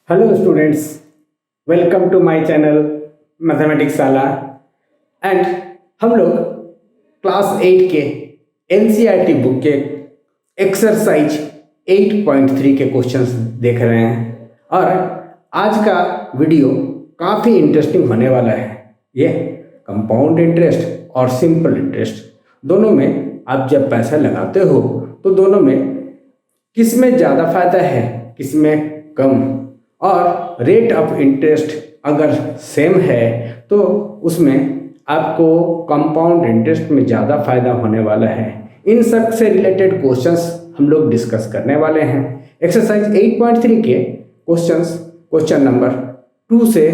Hello students, welcome to my channel mathematics शाला and हम लोग क्लास 8 के एनसीईआरटी बुक के एक्सरसाइज 8.3 के क्वेश्चंस देख रहे हैं और आज का वीडियो काफ़ी इंटरेस्टिंग होने वाला है। ये कंपाउंड इंटरेस्ट और सिंपल इंटरेस्ट दोनों में आप जब पैसा लगाते हो तो दोनों में किस में ज़्यादा फायदा है, किस में कम, और रेट ऑफ इंटरेस्ट अगर सेम है तो उसमें आपको कंपाउंड इंटरेस्ट में ज़्यादा फायदा होने वाला है। इन सब से रिलेटेड क्वेश्चंस हम लोग डिस्कस करने वाले हैं। एक्सरसाइज 8.3 के क्वेश्चन नंबर 2 से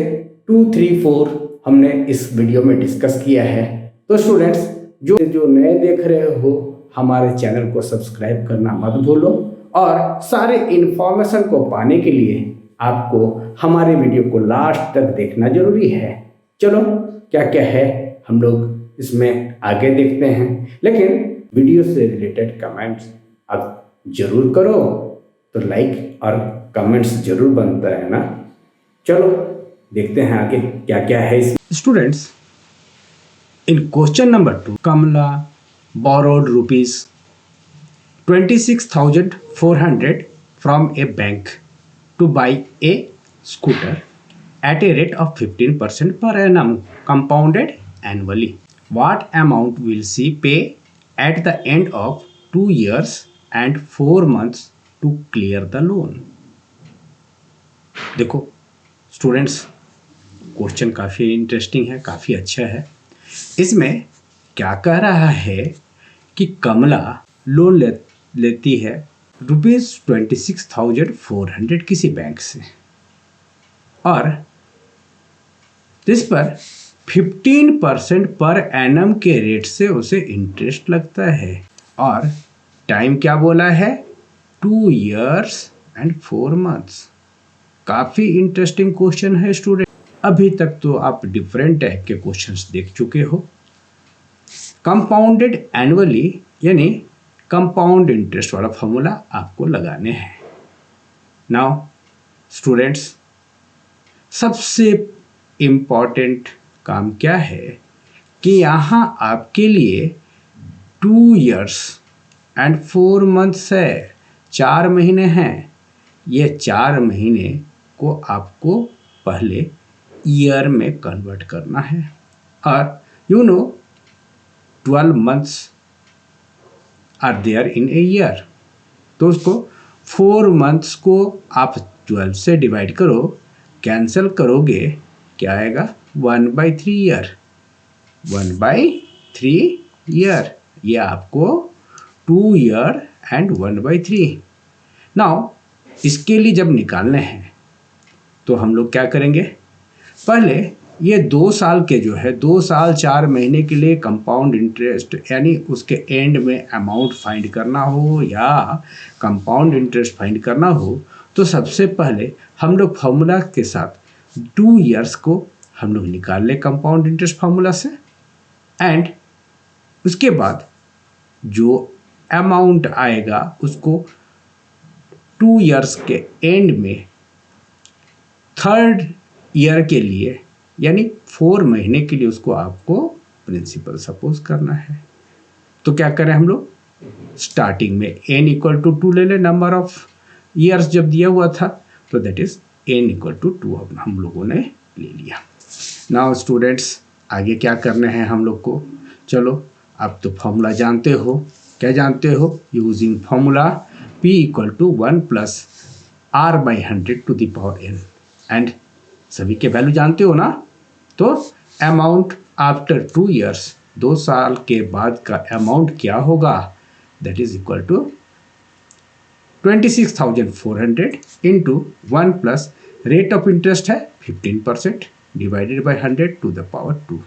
2, 3, 4 हमने इस वीडियो में डिस्कस किया है। तो स्टूडेंट्स जो नए देख रहे हो हमारे चैनल को सब्सक्राइब करना मत भूलो और सारे इन्फॉर्मेशन को पाने के लिए आपको हमारे वीडियो को लास्ट तक देखना जरूरी है। चलो क्या क्या है हम लोग इसमें आगे देखते हैं, लेकिन वीडियो से रिलेटेड कमेंट्स आप जरूर करो। तो लाइक और कमेंट्स जरूर बनता है ना। चलो देखते हैं आगे क्या क्या है। Students, in question number 2 Kamala borrowed rupees 26,400 from a bank to buy a scooter at a rate of 15% per annum compounded annually. What amount will she pay at the end of 2 years and 4 months to clear the loan? देखो students, question काफ़ी interesting है, काफ़ी अच्छा है। इसमें क्या कह रहा है कि कमला लोन लेती है ₹26,400 किसी बैंक से और इस पर 15% पर एनम के रेट से उसे इंटरेस्ट लगता है और टाइम क्या बोला है, 2 years and 4 months। काफ़ी इंटरेस्टिंग क्वेश्चन है स्टूडेंट। अभी तक तो आप डिफरेंट टाइप के क्वेश्चंस देख चुके हो। कंपाउंडेड एनुअली यानी कंपाउंड इंटरेस्ट वाला फॉर्मूला आपको लगाने हैं। नाउ स्टूडेंट्स, सबसे इम्पॉर्टेंट काम क्या है कि यहाँ आपके लिए 2 years and 4 months है, 4 महीने हैं। ये 4 महीने को आपको पहले ईयर में कन्वर्ट करना है और 12 months are there in a year. तो उसको 4 months को आप 12 से डिवाइड करो, कैंसिल करोगे, क्या आएगा, 1/3 ईयर। 1/3 ईयर, ये आपको 2 year and 1/3। नाउ इसके लिए जब निकालने हैं तो हम लोग क्या करेंगे, पहले ये 2 साल के जो है 2 साल 4 महीने के लिए कंपाउंड इंटरेस्ट यानी उसके एंड में अमाउंट फाइंड करना हो या कंपाउंड इंटरेस्ट फाइंड करना हो तो सबसे पहले हम लोग फार्मूला के साथ 2 years को हम लोग निकाल लें कंपाउंड इंटरेस्ट फार्मूला से एंड उसके बाद जो अमाउंट आएगा उसको 2 years के एंड में 3rd ईयर के लिए यानी 4 महीने के लिए उसको आपको प्रिंसिपल सपोज करना है। तो क्या करें हम लोग, स्टार्टिंग में n = 2 ले लें, नंबर ऑफ ईयर्स जब दिया हुआ था तो दैट इज n = 2 हम लोगों ने ले लिया। नाउ स्टूडेंट्स, आगे क्या करना है हम लोग को, चलो आप तो फॉर्मूला जानते हो। क्या जानते हो, using formula P = 1 + R/100 to the power n and सभी के वैल्यू जानते हो ना। तो अमाउंट आफ्टर 2 years, 2 साल के बाद का अमाउंट क्या होगा, that is equal to 26,400 into 1 plus rate of interest है 15% divided by 100 to the power 2।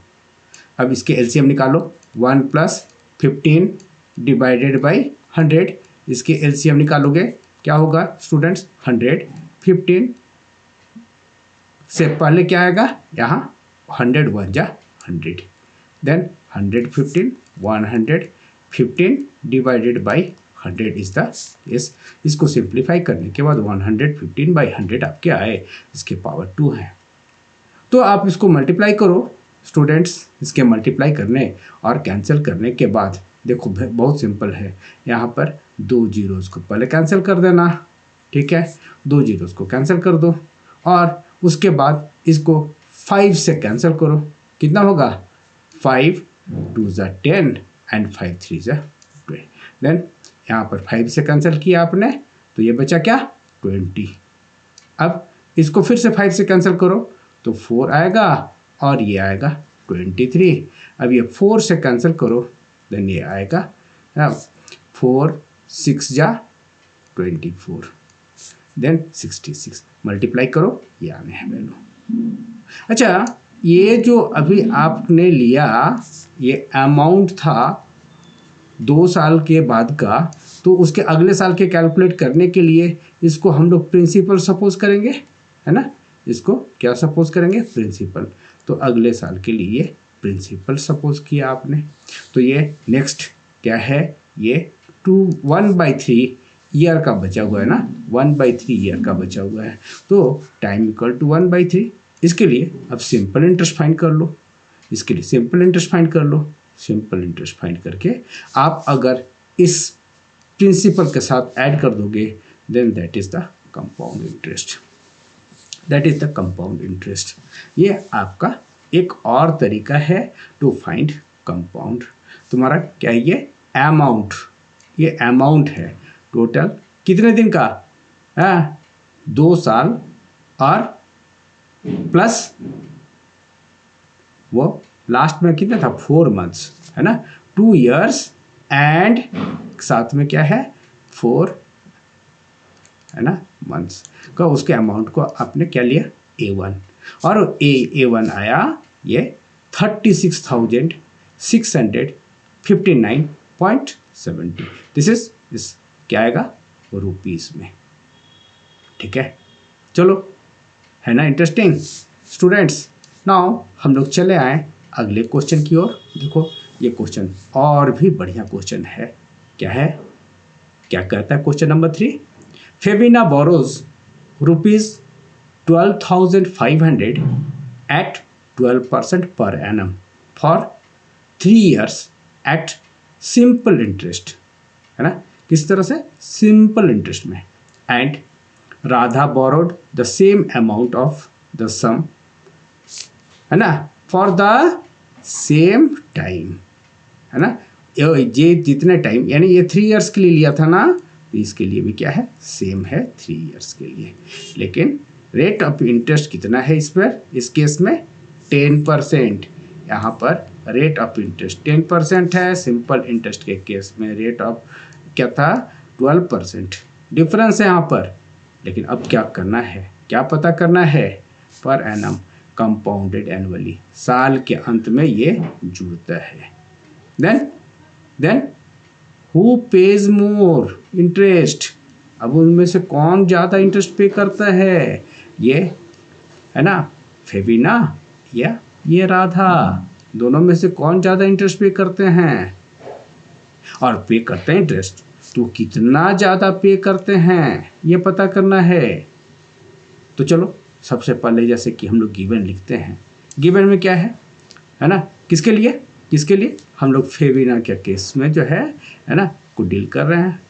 अब इसके एलसीएम निकालो, 1 + 15 डिवाइडेड बाई 100, इसके एलसीएम निकालोगे क्या होगा स्टूडेंट्स, 100। 15 से पहले क्या आएगा, यहाँ 100 × 100, then 115 115 divided by 100 is the yes. इसको सिंप्लीफाई करने के बाद 115/100 आपके आए, इसके पावर 2 है। तो आप इसको मल्टीप्लाई करो स्टूडेंट्स। इसके मल्टीप्लाई करने और कैंसिल करने के बाद देखो बहुत सिंपल है, यहाँ पर 2 जीरोस को पहले कैंसिल कर देना, ठीक है, 2 जीरोस को कैंसिल कर दो और उसके बाद इसको 5 से कैंसिल करो। कितना होगा? 5 2 ज़ा 10 एंड 5 3 ज़ा 20। देन यहाँ पर 5 से कैंसिल किया आपने तो ये बचा क्या? 20। अब इसको फिर से 5 से कैंसिल करो तो 4 आएगा और ये आएगा 23। अब ये 4 से कैंसिल करो देन ये आएगा 4 6 जा 24 देन 66। मल्टीप्लाई करो, ये आने हैं वैल्यू। अच्छा, ये जो अभी आपने लिया ये अमाउंट था 2 साल के बाद का, तो उसके अगले साल के कैलकुलेट करने के लिए इसको हम लोग प्रिंसिपल सपोज करेंगे, है ना। इसको क्या सपोज करेंगे? प्रिंसिपल। तो अगले साल के लिए प्रिंसिपल सपोज किया आपने, तो ये नेक्स्ट क्या है? ये 1/3 ईयर का बचा हुआ है ना, 1/3 ईयर का बचा हुआ है, तो टाइम इक्वल टू 1/3। इसके लिए अब सिंपल इंटरेस्ट फाइंड कर लो। इसके लिए सिंपल इंटरेस्ट फाइंड कर लो। सिंपल इंटरेस्ट फाइंड करके आप अगर इस प्रिंसिपल के साथ ऐड कर दोगे then that is the compound interest. That is the compound interest. ये आपका एक और तरीका है टू फाइंड कंपाउंड। तुम्हारा क्या है? ये अमाउंट, ये अमाउंट है टोटल कितने दिन का? 2 साल और प्लस वो लास्ट में कितना था? 4 मंथ्स, है ना। 2 years एंड साथ में क्या है? 4, है ना, मंथ्स का उसके अमाउंट को आपने क्या लिया? A1 और A1 आया ये 36,659.70। दिस इज क्या आएगा? रुपीस में, ठीक है। चलो, है ना इंटरेस्टिंग स्टूडेंट्स। नाउ हम लोग चले आए अगले क्वेश्चन की ओर। देखो ये क्वेश्चन और भी बढ़िया क्वेश्चन है। क्या है? क्या कहता है question number 3? Febina borrows ₹12,500 at 12% per annum for 3 years at simple interest, है ना। किस तरह से? सिंपल इंटरेस्ट में। And Radha borrowed the same amount of the sum, है ना, फॉर द सेम टाइम, है ना। ये जितने टाइम, यानी ये 3 years के लिए लिया था ना, तो इसके लिए भी क्या है? सेम है 3 years के लिए। लेकिन रेट ऑफ इंटरेस्ट कितना है इस पर? इस केस में 10%। यहाँ पर रेट ऑफ इंटरेस्ट 10% है। सिंपल इंटरेस्ट के केस में रेट ऑफ क्या था? 12%। डिफरेंस है यहाँ पर। लेकिन अब क्या करना है? क्या पता करना है? पर एनम, कंपाउंडेड एनुअली, साल के अंत में ये जुड़ता है। Then who pays more interest? अब उनमें से कौन ज़्यादा इंटरेस्ट पे करता है? ये, है ना, फेबिना या ये राधा? दोनों में से कौन ज़्यादा इंटरेस्ट पे करते हैं? और पे करते हैं इंटरेस्ट तो कितना ज़्यादा पे करते हैं ये पता करना है। तो चलो सबसे पहले जैसे कि हम लोग गिवन लिखते हैं। गिवन में क्या है ना, किसके लिए? किसके लिए? हम लोग फेबिना के केस में जो है ना, को डील कर रहे हैं।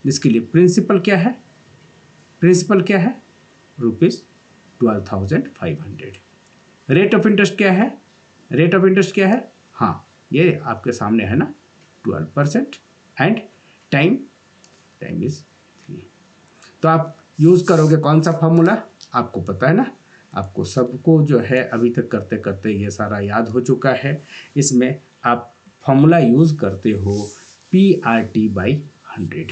इसके लिए प्रिंसिपल क्या है? प्रिंसिपल क्या है? ₹12,500। रेट ऑफ इंटरेस्ट क्या है? रेट ऑफ इंटरेस्ट क्या है? हाँ, ये आपके सामने है ना, 12%। And time is 3। तो आप यूज़ करोगे कौन सा फॉर्मूला? आपको पता है ना, आपको सबको जो है अभी तक करते करते ये सारा याद हो चुका है। इसमें आप फॉर्मूला यूज़ करते हो PRT/100।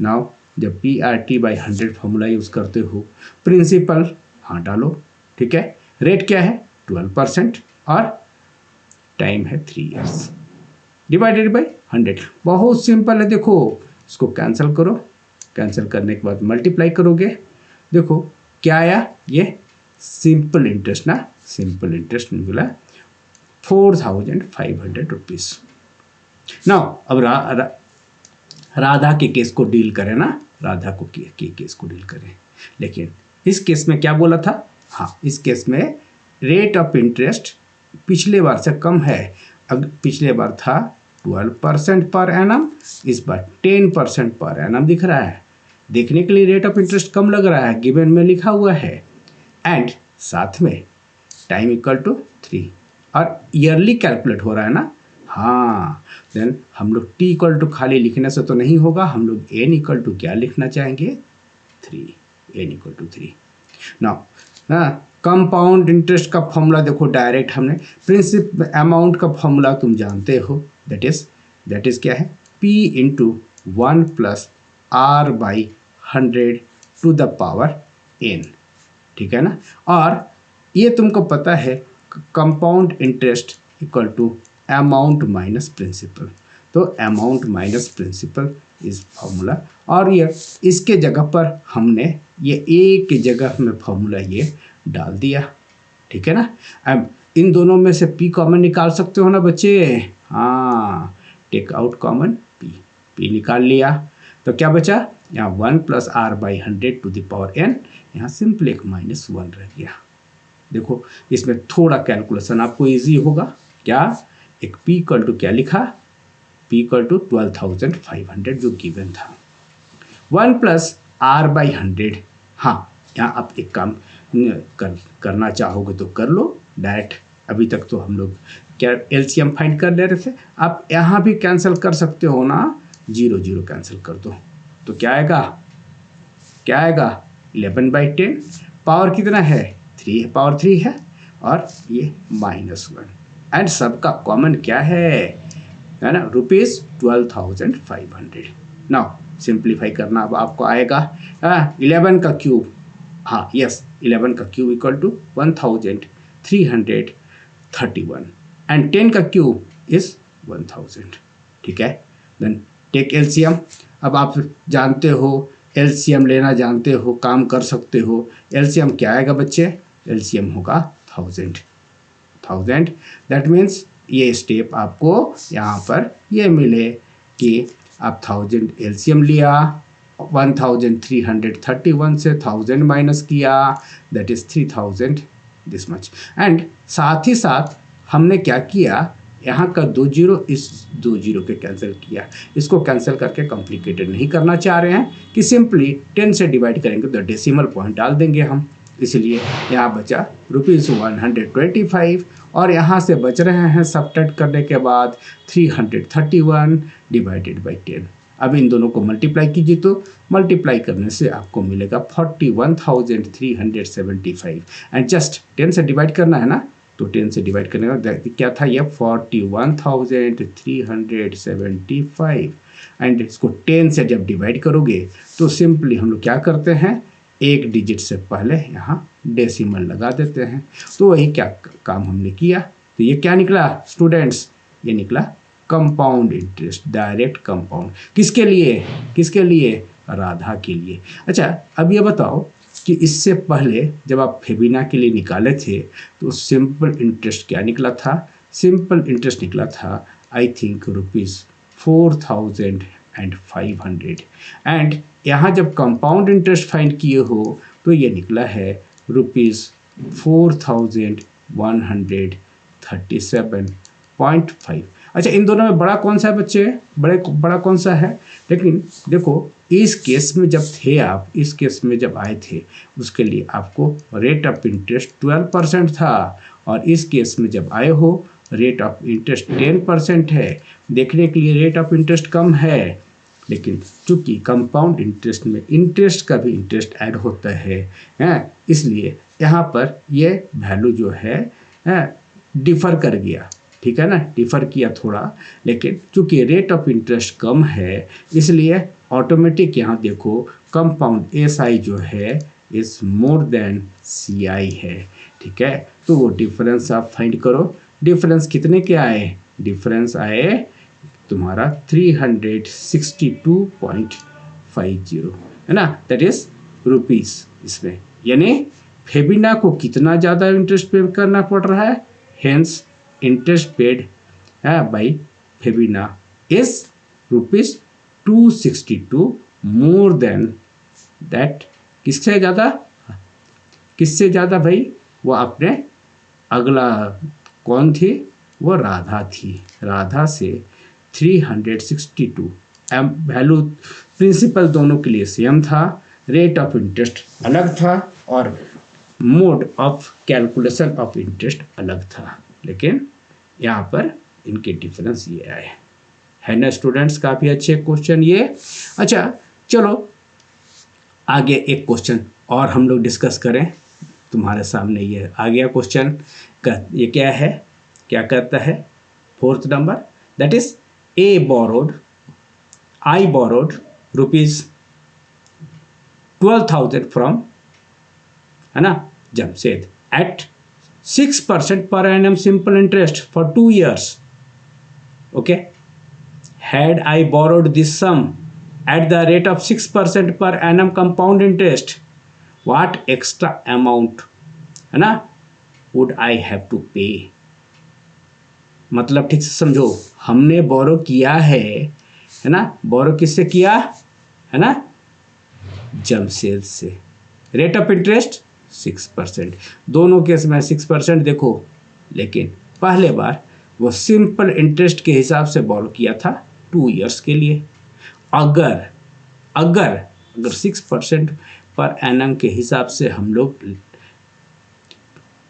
नाउ जब PRT/100 फॉर्मूला यूज़ करते हो, प्रिंसिपल हाँ डालो, ठीक है। रेट क्या है? 12% और टाइम है 3 years डिवाइडेड बाई 100। बहुत सिंपल है। देखो इसको कैंसिल करो, कैंसिल करने के बाद मल्टीप्लाई करोगे। देखो क्या आया? ये सिंपल इंटरेस्ट ना, सिंपल इंटरेस्ट निकला 4,500 रुपीज़। नाउ अब राधा के केस को डील करें ना, राधा को के केस को डील करें। लेकिन इस केस में क्या बोला था, हाँ इस केस में रेट ऑफ इंटरेस्ट पिछले बार से कम है। अब पिछले बार था 12% पर एनम, इस बार 10% पर एनम दिख रहा है। देखने के लिए रेट ऑफ इंटरेस्ट कम लग रहा है, गिवन में लिखा हुआ है। एंड साथ में टाइम इक्वल टू 3 और ईयरली कैलकुलेट हो रहा है ना। हाँ, देन हम लोग टी इक्वल टू खाली लिखने से तो नहीं होगा, हम लोग एन इक्वल टू क्या लिखना चाहेंगे, 3, n equal to 3। Now compound interest का फॉर्मूला देखो, डायरेक्ट हमने प्रिंसिपल अमाउंट का फॉर्मूला तुम जानते हो, दैट इज क्या है, P into 1 plus R by 100 to the power n, ठीक है ना। और ये तुमको पता है compound interest equal to amount minus principal, तो अमाउंट माइनस प्रिंसिपल इस फॉर्मूला। और ये इसके जगह पर हमने ये एक की जगह में फॉर्मूला ये डाल दिया, ठीक है ना। अब इन दोनों में से P कॉमन निकाल सकते हो ना बच्चे, हाँ टेक आउट कॉमन P निकाल लिया, तो क्या बचा यहाँ 1 plus R by 100 to the power n, यहाँ सिंपल एक -1 रह गया। देखो इसमें थोड़ा कैलकुलेशन आपको इजी होगा, क्या एक P इक्वल टू क्या लिखा, P इक्वल टू 12,500 जो गिवन था, 1 प्लस R बाई 100। हाँ यहाँ आप एक काम करना चाहोगे तो कर लो डायरेक्ट, अभी तक तो हम लोग क्या एलसीएम फाइंड कर ले रहे थे, आप यहाँ भी कैंसिल कर सकते हो ना, 0 0 कैंसिल कर दो तो क्या आएगा 11/10, पावर कितना है 3, पावर 3 है, और ये -1 एंड सबका कॉमन क्या है ना, ₹12,500। नाउ सिंप्लीफाई करना अब आपको आएगा 11 का क्यूब, हाँ यस 11 का क्यूब इक्वल टू 1331 एंड 10 का क्यूब इज 1000, ठीक है। देन टेक एलसीएम, अब आप जानते हो एलसीएम लेना जानते हो, काम कर सकते हो। एलसीएम क्या आएगा बच्चे, एलसीएम होगा 1000। दैट मीन्स ये स्टेप आपको यहाँ पर ये मिले कि आप 1000 एलसीएम लिया, 1331 से 1000 माइनस किया, that is 3000 this much. And साथ ही साथ हमने क्या किया, यहाँ का 2 0 इस 2 0 के कैंसिल किया, इसको कैंसिल करके कॉम्प्लिकेटेड नहीं करना चाह रहे हैं कि सिंपली 10 से डिवाइड करेंगे तो डेसिमल पॉइंट डाल देंगे हम, इसलिए यहाँ बचा ₹125 और यहाँ से बच रहे हैं सब्ट्रैक्ट करने के बाद 331 डिवाइडेड बाई 10। अब इन दोनों को मल्टीप्लाई कीजिए तो मल्टीप्लाई करने से आपको मिलेगा 41,375 एंड जस्ट 10 से डिवाइड करना है ना, तो 10 से डिवाइड करने का क्या था ये 41,375 एंड इसको 10 से जब डिवाइड करोगे तो सिंपली हम लोग क्या करते हैं, एक डिजिट से पहले यहाँ डेसिमल लगा देते हैं। तो वही क्या काम हमने किया, तो ये क्या निकला स्टूडेंट्स, ये निकला कंपाउंड इंटरेस्ट, डायरेक्ट कंपाउंड। किसके लिए राधा के लिए। अच्छा अब ये बताओ कि इससे पहले जब आप फेबिना के लिए निकाले थे तो सिंपल इंटरेस्ट क्या निकला था, सिंपल इंटरेस्ट निकला था आई थिंक ₹4,500 एंड यहाँ जब कंपाउंड इंटरेस्ट फाइंड किए हो तो ये निकला है ₹4,137.5। अच्छा इन दोनों में बड़ा कौन सा है बच्चे, बड़ा कौन सा है, लेकिन देखो इस केस में जब थे आप, इस केस में जब आए थे उसके लिए आपको रेट ऑफ इंटरेस्ट 12% था और इस केस में जब आए हो रेट ऑफ इंटरेस्ट 10% है। देखने के लिए रेट ऑफ इंटरेस्ट कम है, लेकिन चूंकि कंपाउंड इंटरेस्ट में इंटरेस्ट का भी इंटरेस्ट ऐड होता है, इसलिए यहाँ पर ये वैल्यू जो है डिफ़र कर गया, ठीक है ना, डिफ़र किया थोड़ा, लेकिन चूंकि रेट ऑफ इंटरेस्ट कम है इसलिए ऑटोमेटिक यहाँ देखो कंपाउंड SI जो है इज मोर देन CI है, ठीक है। तो वो डिफरेंस आप फाइंड करो, डिफरेंस कितने के आए, डिफरेंस आए तुम्हारा 362.50 है ना, दैट इज रुपीस इसमें, यानी फेबिना को कितना ज़्यादा इंटरेस्ट पे करना पड़ रहा है, hence interest paid by Febina is 262 more than that. किससे ज़्यादा, किससे ज़्यादा भाई, वो अपने अगला कौन थी, वो राधा थी, राधा से 362। एम वैल्यू प्रिंसिपल दोनों के लिए सेम था, रेट ऑफ इंटरेस्ट अलग था और mode of calculation of interest अलग था, लेकिन यहाँ पर इनके डिफरेंस ये आए है ना स्टूडेंट्स। काफ़ी अच्छे क्वेश्चन ये। अच्छा चलो आगे एक क्वेश्चन और हम लोग डिस्कस करें। तुम्हारे सामने ये आ गया क्वेश्चन का, ये क्या है, क्या कहता है, 4th number, that is I borrowed ₹12,000 from, है ना, Jamshed eight 6% per annum simple interest for 2 years. Okay, had I borrowed this sum at the rate of 6% per annum compound interest, what extra amount, है ना, would I have to pay? मतलब ठीक से समझो, हमने बोरो किया है ना, बोरो किससे किया है ना, जमशेद से, रेट ऑफ इंटरेस्ट 6%, दोनों केस में 6% देखो, लेकिन पहले बार वो सिंपल इंटरेस्ट के हिसाब से बोरो किया था 2 इयर्स के लिए। अगर अगर अगर 6% पर एनम के हिसाब से हम लोग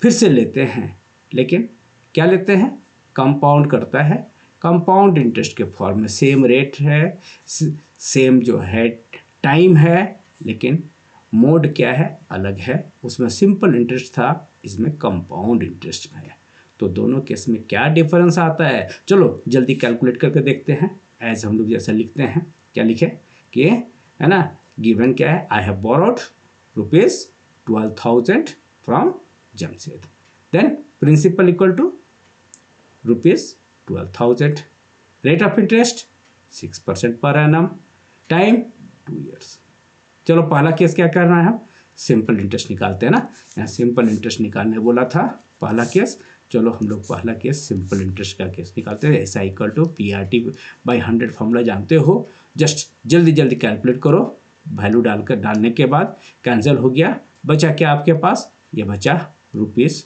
फिर से लेते हैं, लेकिन क्या लेते हैं, कंपाउंड करता है, कंपाउंड इंटरेस्ट के फॉर्म में सेम रेट है, सेम जो है टाइम है, लेकिन मोड क्या है, अलग है, उसमें सिंपल इंटरेस्ट था, इसमें कंपाउंड इंटरेस्ट है। तो दोनों केस में क्या डिफरेंस आता है, चलो जल्दी कैलकुलेट करके देखते हैं। एज हम लोग जैसा लिखते हैं, क्या लिखे कि, है ना, गिवन क्या है, I have borrowed ₹12,000 from Jamshed, then principal equal to ₹12,000, rate of interest 6% per annum, time 2 years. चलो पहला केस क्या करना है, हम सिंपल इंटरेस्ट निकालते हैं ना, यहाँ सिंपल इंटरेस्ट निकालने बोला था पहला केस। चलो हम लोग पहला केस सिंपल इंटरेस्ट का केस निकालते हैं। ऐसा इक्वल टू PRT/100 फॉर्मूला जानते हो, जस्ट जल्दी जल्दी कैलकुलेट करो, वैल्यू डालने के बाद कैंसिल हो गया, बचा क्या आपके पास, ये बचा रुपीज़,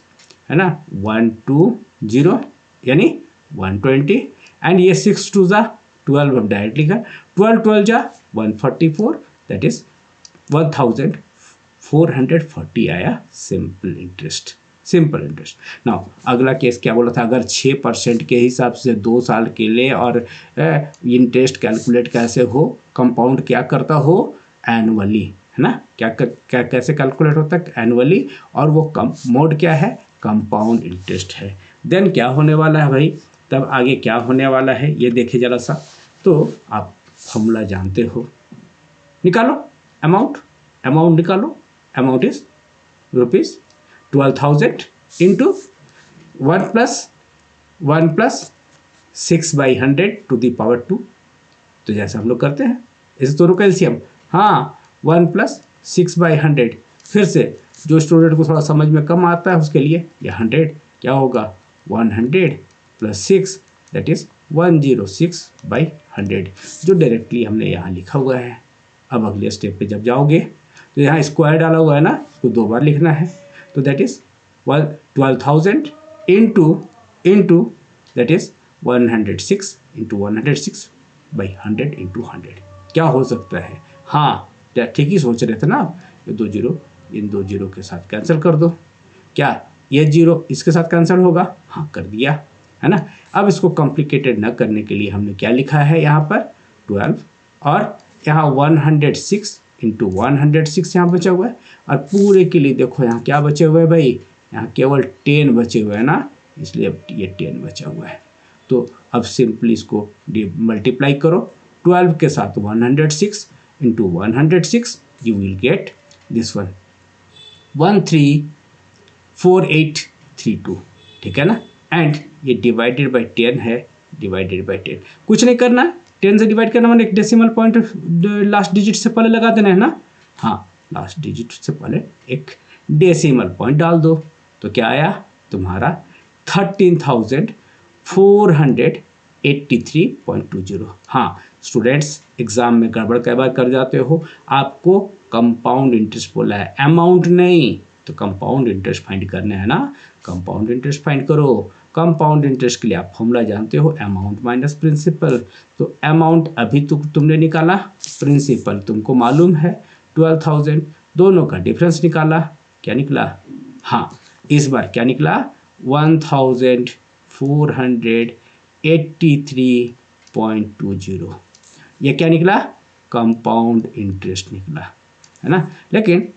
है ना, 120 यानी 120, एंड ये 6 2 ज़ा 12, हम डायरेक्ट लिखा, 12 12 जा 144, दैट इज 1440 आया simple interest, simple interest. Now अगला केस क्या बोला था, अगर 6% के हिसाब से 2 साल के लिए और इंटरेस्ट कैलकुलेट कैसे हो, कंपाउंड क्या करता हो, एनुअली, है ना, क्या कैसे कैलकुलेट होता है, एनुअली, और वो मोड क्या है, कंपाउंड इंटरेस्ट है। देन क्या होने वाला है भाई, तब आगे क्या होने वाला है ये देखिए जरा सा। तो आप फॉर्मूला जानते हो, निकालो अमाउंट निकालो, amount is ₹12,000 into 1 plus 6/100 to the power 2। तो जैसे हम लोग करते हैं इस दोनों का एलसीएम, हाँ 1 प्लस 6/100, फिर से जो स्टूडेंट को थोड़ा समझ में कम आता है उसके लिए ये 100 क्या होगा, 100 प्लस 6 दैट इज 106/100, जो डायरेक्टली हमने यहाँ लिखा हुआ है। अब अगले स्टेप पे जब जाओगे तो यहाँ स्क्वायर डाला हुआ है ना, उसको 2 बार लिखना है, तो that is 12,000 into that is 106 into 106/100 into 100। क्या हो सकता है, हाँ ठीक ही सोच रहे थे ना, ये 2 जीरो इन 2 जीरो के साथ कैंसिल कर दो, क्या ये 0 इसके साथ कैंसिल होगा, हाँ कर दिया, है ना। अब इसको कॉम्प्लिकेटेड न करने के लिए हमने क्या लिखा है यहाँ पर 12, और यहाँ 106 इंटू 106 यहाँ बचा हुआ है, और पूरे के लिए देखो यहाँ क्या बचे हुए हैं भाई, यहाँ केवल 10 बचे हुए हैं ना, इसलिए अब ये 10 बचा हुआ है। तो अब सिंपली इसको मल्टीप्लाई करो 12 के साथ 106 into 106, you will get this one 134832, ठीक है ना, एंड ये डिवाइडेड बाई 10 है, डिवाइडेड बाई 10 कुछ नहीं करना, 10 से डिवाइड करना मैंने एक डेसिमल पॉइंट लास्ट डिजिट से पहले लगा देना है ना, हाँ लास्ट डिजिट से पहले एक डेसिमल पॉइंट डाल दो, तो क्या आया तुम्हारा 13,400 83.20। हाँ स्टूडेंट्स, एग्जाम में गड़बड़ कई बार कर जाते हो, आपको कंपाउंड इंटरेस्ट बोला है, अमाउंट नहीं, तो कंपाउंड इंटरेस्ट फाइंड करना है ना, कंपाउंड इंटरेस्ट फाइंड करो। कंपाउंड इंटरेस्ट के लिए आप फॉर्मूला जानते हो, अमाउंट माइनस प्रिंसिपल। तो अमाउंट अभी तुमने निकाला, प्रिंसिपल तुमको मालूम है 12,000, दोनों का डिफरेंस निकाला, क्या निकला? हाँ इस बार क्या निकला? 1483.20। ये क्या निकला? कंपाउंड इंटरेस्ट निकला, है ना। लेकिन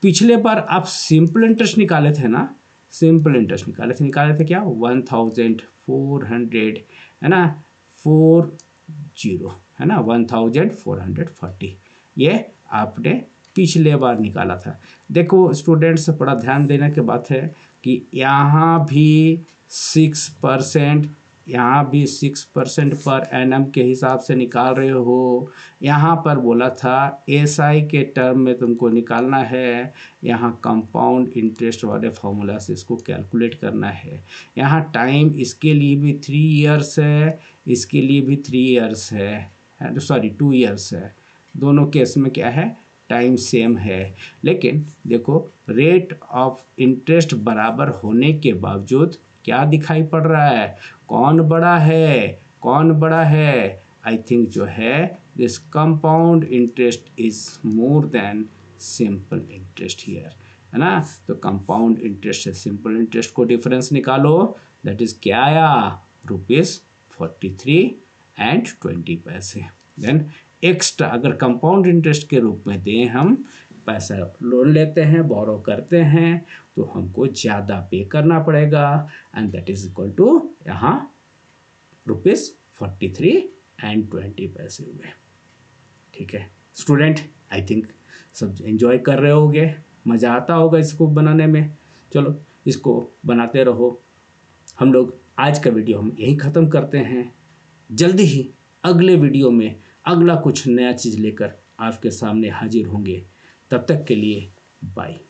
पिछले बार आप सिंपल इंटरेस्ट निकाले थे ना, सिंपल इंटरेस्ट निकाले थे क्या? 1400, है ना, 40, है ना, 1440, ये आपने पिछले बार निकाला था। देखो स्टूडेंट्स, बड़ा ध्यान देने की बात है कि यहाँ भी 6%, यहाँ भी 6% पर एनम के हिसाब से निकाल रहे हो। यहाँ पर बोला था एसआई के टर्म में तुमको निकालना है, यहाँ कंपाउंड इंटरेस्ट वाले फॉर्मूला से इसको कैलकुलेट करना है। यहाँ टाइम इसके लिए भी 3 इयर्स है, इसके लिए भी 3 इयर्स है, सॉरी 2 इयर्स है। दोनों केस में क्या है? टाइम सेम है। लेकिन देखो रेट ऑफ इंटरेस्ट बराबर होने के बावजूद क्या दिखाई पड़ रहा है? कौन बड़ा है? कौन बड़ा है? आई थिंक जो है this compound interest is more than simple interest here, है ना। तो कंपाउंड इंटरेस्ट से सिंपल इंटरेस्ट को डिफरेंस निकालो, दैट इज क्या आया? ₹43.20। देन एक्स्ट्रा अगर कंपाउंड इंटरेस्ट के रूप में दें, हम पैसा लोन लेते हैं, बोरो करते हैं, तो हमको ज़्यादा पे करना पड़ेगा, and that is equal to यहाँ ₹43.20 हुए। ठीक है स्टूडेंट, आई थिंक सब एंजॉय कर रहे होगे, मज़ा आता होगा इसको बनाने में। चलो इसको बनाते रहो। हम लोग आज का वीडियो हम यहीं ख़त्म करते हैं। जल्दी ही अगले वीडियो में अगला कुछ नया चीज़ लेकर आपके सामने हाजिर होंगे। तब तक के लिए बाय।